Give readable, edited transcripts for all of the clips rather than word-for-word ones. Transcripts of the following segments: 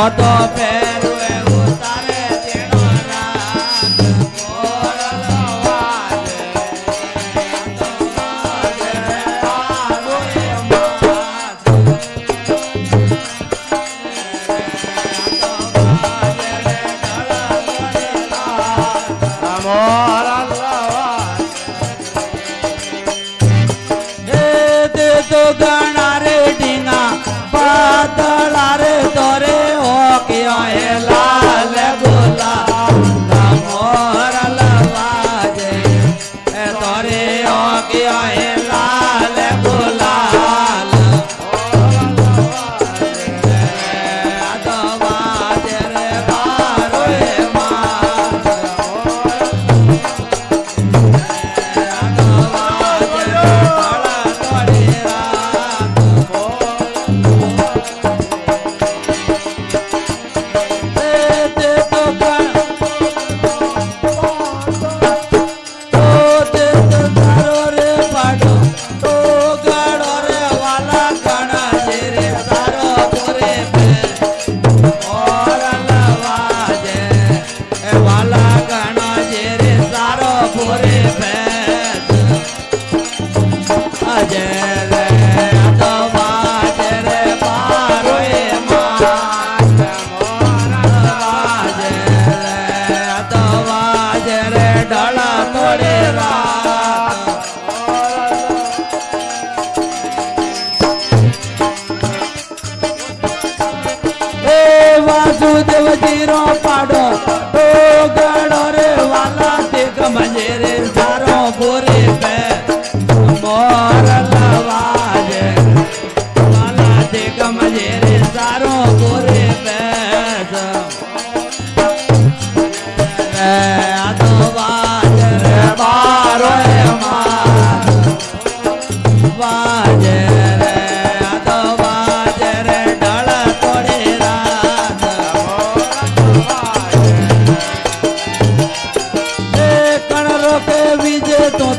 તો પહેરવે ઉતારે તેનો રાગ મોરલ વાજે તો વાજે આરો એ માત તો વાજે ઢળા મોરલ તો ગણા રે ઢીંગા બાદળા રે તોરે હો કે લાલ ગુલાલ મોરલ વાજે તોરે હો કે લાલ ગુલાલ તો વાજે રે બારો એ માત તો વાજે વાસુદેવ જીરો પાડો તો ગણો રે વાલા તે ગમજે રે સારો પૂરે પે મોરલ વાજે વાલા તે ગમજે રે સારો પૂરે પે આ તો વાજે રે બારો એ માત વાજે રે આ તો વાજે રે ઢળ તોડે રાત કણ રોકે વિજે તો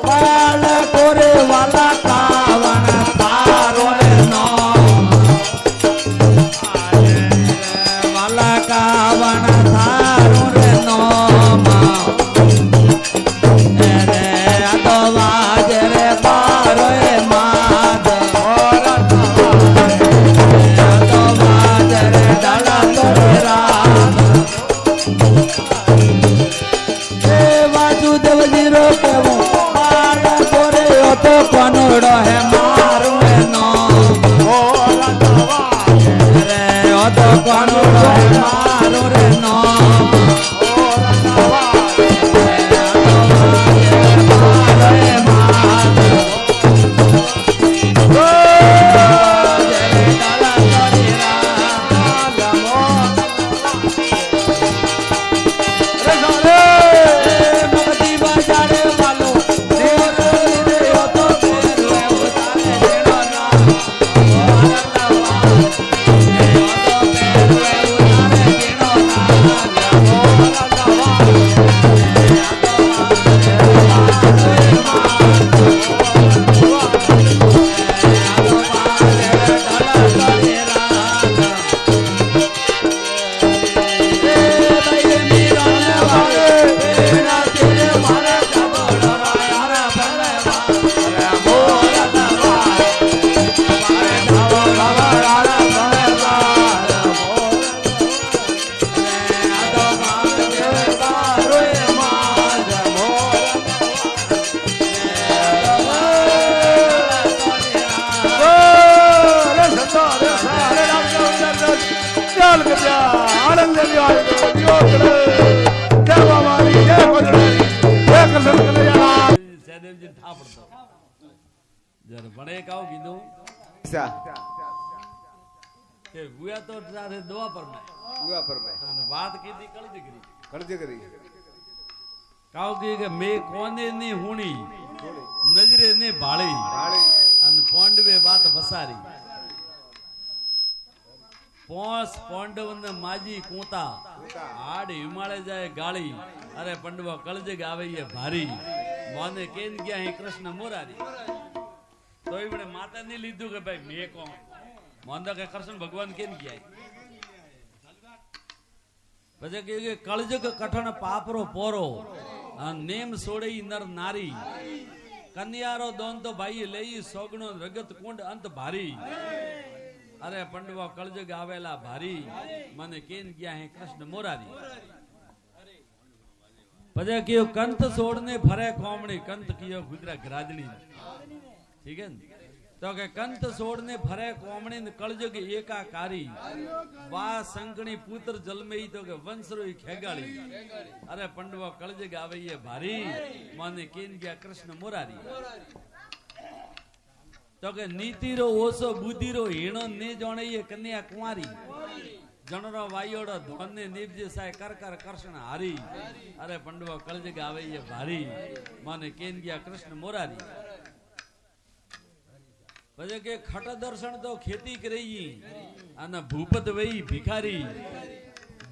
બાળ કોરે વાલા કાવણ તારો રે નો વાલા કાવણ તારો રે નો રે આ તો વાજે રે બારો એ માત તો વાજે રે ડાળા તોડે રાત વાસુદેવ જીરો કેવો બાળ કોરે તો કોનોડો હે મારું હે નો રે ઓ તો કોનોડો હે મારું રે નો ભણે કાવ કીધું કે હુયા તો તારે દુઆ પરમાય અને વાત કીધી કળજી કરી કાવ કે મે કોને ની હુણી નજરે ને ભાળી અને પોંડવે વાત વસારી પોસ પોંડવ ને માજી કૂતા હાડ હિમાળે જાય ગાળી અરે પંડવા કળજગ આવે એ ભારી મોને કેન ગયા હે કૃષ્ણ મોરારી તો એમણે માતા ને લીધું કે ભાઈ મે કોણ મોંદા કે કૃષ્ણ ભગવાન કેન ગયા પછી કે કળજગ કઠણ પાપરો પોરો નેમ સોડે નર નારી કન્યારો દોન તો ભાઈ લઈ સોગણો રગત કુંડ અંત ભારી અરે पंडवा कलजग आवेला भारी मन केन गया है कृष्ण मोरारी पजे कियो कंत सोड़ने भरे कोमणी कंत कियो गुजरा गराजनी ठीक है तो के कंत सोड़ने भरे कोमणी कलजग एकाकारी वा संकणी पुत्र जलमे तो के वंशरोई खेगाड़ी अरे पंडवा कलजग आवे ये भारी मन केन गया कृष्ण मोरारी तो के नीति रो ओसो बुद्धि रो हीणो ने जाने ये कन्या कुंवारी जनरो वायोड़ो धन ने निपजे साय कर कर कर्षण हारी अरे पंडवा कलजग आवे ये भारी माने केन गया कृष्ण मोरारी पजे के खट दर्शन तो खेती करी अन भूपत वही भिखारी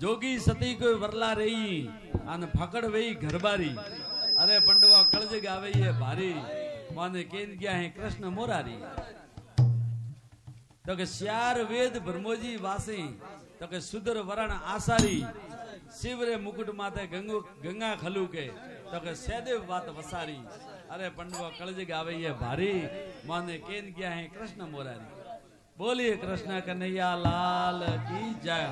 जोगी सती कोई वरला रही अन फकड़ वही घरबारी अरे पंडवा कलजग आवे ये भारी माने केन गया है कृष्ण मोरारी तो के श्यार वेद ब्रह्मोजी वासी तो के सुदर वरण आसारी शिवरे मुकुट माथे गंगा खलू के तो के सैदेव बात वसारी अरे पंडवा कलजग आवे ये भारी माने केन गया है कृष्ण मोरारी बोलिए कृष्ण कन्हैया लाल की जय।